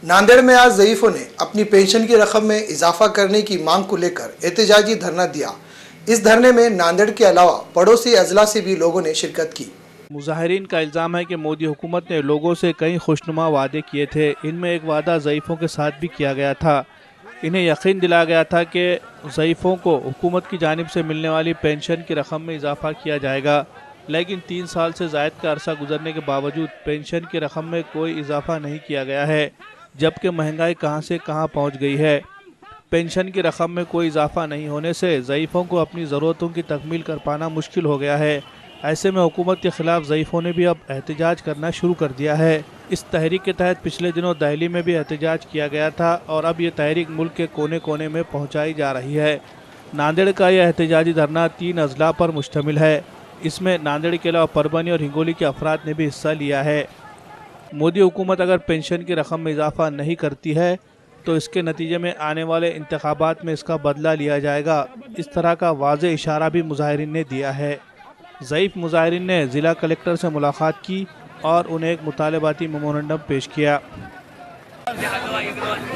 नांदेड़ में आज ज़ईफ़ों ने अपनी पेंशन की रकम में इजाफा करने की मांग को लेकर एहतजाजी धरना दिया। इस धरने में नांदेड़ के अलावा पड़ोसी अजला से भी लोगों ने शिरकत की। मुजाहिरीन का इल्ज़ाम है कि मोदी हुकूमत ने लोगों से कई खुशनुमा वादे किए थे। इनमें एक वादा ज़ईफ़ों के साथ भी किया गया था। इन्हें यकीन दिलाया गया था कि ज़ईफ़ों को हुकूमत की जानिब से मिलने वाली पेंशन की रकम में इजाफा किया जाएगा, लेकिन 3 साल से ज़ायद का अरसा गुजरने के बावजूद पेंशन की रकम में कोई इजाफा नहीं किया गया है, जबकि महंगाई कहां से कहां पहुंच गई है। पेंशन की रकम में कोई इजाफा नहीं होने से ज़ईफ़ों को अपनी ज़रूरतों की तकमील कर पाना मुश्किल हो गया है। ऐसे में हुकूमत के ख़िलाफ़ ज़ईफ़ों ने भी अब एहतजाज करना शुरू कर दिया है। इस तहरीक के तहत पिछले दिनों दिल्ली में भी एहतजाज किया गया था और अब ये तहरीक मुल्क के कोने कोने में पहुंचाई जा रही है। नांदेड़ का यह एहतजाजी धरना 3 अजला पर मुश्तमिल है। इसमें नांदेड़ के अलावा परभनी और हिंगोली के अफराद ने भी हिस्सा लिया है। मोदी हुकूमत अगर पेंशन की रकम में इजाफा नहीं करती है तो इसके नतीजे में आने वाले इंतखाबात में इसका बदला लिया जाएगा। इस तरह का वाज़ेह इशारा भी मुजाहिरीन ने दिया है। ज़ईफ़ मुजाहिरीन ने ज़िला कलेक्टर से मुलाकात की और उन्हें एक मुतालबाती मेमोरेंडम पेश किया।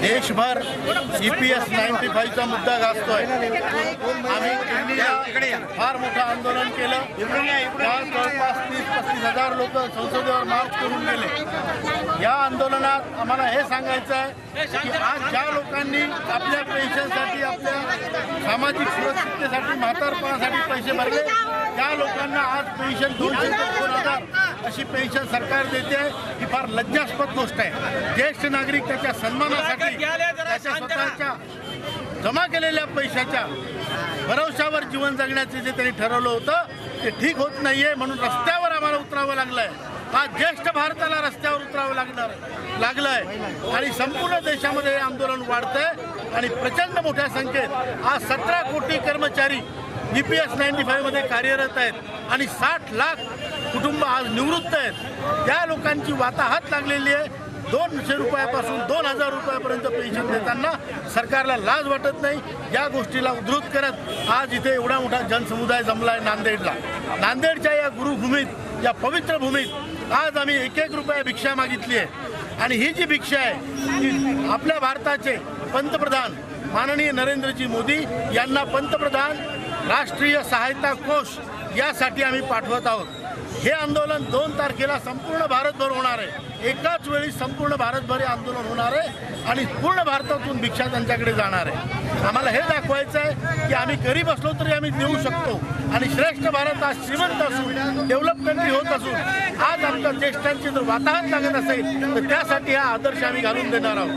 देशभर EPS 95चा मुद्दा गाजतोय। आम्ही फार मोठं आंदोलन केलं। जवळपास 30-35 हजार लोक संसदेवर मार्च करून गेले। या आंदोलनात आम्हाला हे सांगायचं आहे की आज ज्या लोकांनी आपल्या पेन्शनसाठी, आपल्या सामाजिक सुरक्षिततेसाठी, म्हातारपणासाठी पैसे भरले, त्या लोकांना आज पेन्शन 200 अशी पेन्शन सरकार देते ही फार लज्जास्पद गोष्ट आहे। ज्येष्ठ नागरिक त्याच्या सन्मानासाठी त्याच्या स्वतःच्या जमा केलेल्या पैशाच्या भरवशावर जीवन जगण्याचे जे त्यांनी ठरवलं होतं ते ठीक होत नाहीये, म्हणून रस्त्यावर आम्हाला उतरावं लागलंय। आज ज्येष्ठ भारताला रस्त्यावर उतरावं लागलंय आणि संपूर्ण देशामध्ये हे आंदोलन वाढतंय आणि प्रचंड मोठ्या संख्येत आज 17 कोटी कर्मचारी EPS 95 मध्ये कार्यरत आहेत आणि 60 लाख कुटुंब आज निवृत्त आहेत। त्या लोकांची वाताहत लागलेली आहे। 200 रुपयापासून 2000 रुपयापर्यंत पेन्शन देताना सरकारला लाज वाटत नाही। या गोष्टीला उद्धृत करत आज इथे एवढा मोठा जनसमुदाय जमलाय नांदेडला। नांदेडच्या या गुरुभूमीत, या पवित्र भूमीत आज आम्ही 1-1 रुपया भिक्षा मागितली आहे आणि ही जी भिक्षा आहे ती आपल्या भारताचे पंतप्रधान माननीय नरेंद्रजी मोदी यांना पंतप्रधान राष्ट्रीय सहायता कोष यासाठी आम्ही पाठवत आहोत। हे आंदोलन 2 तारखेला संपूर्ण भारतभर होणार आहे। एकाच वेळी संपूर्ण भारतभर हे आंदोलन होणार आहे आणि पूर्ण भारतातून भिक्षा त्यांच्याकडे जाणार आहे। आम्हाला हे दाखवायचं आहे की आम्ही गरीब असलो तरी आम्ही देऊ शकतो आणि श्रेष्ठ भारत आज श्रीमंत असून, डेव्हलप कंट्री होत असून आज आमच्या ज्येष्ठांची जर वाताहत लागत असेल तर त्यासाठी हा आदर्श आम्ही घालून देणार आहोत।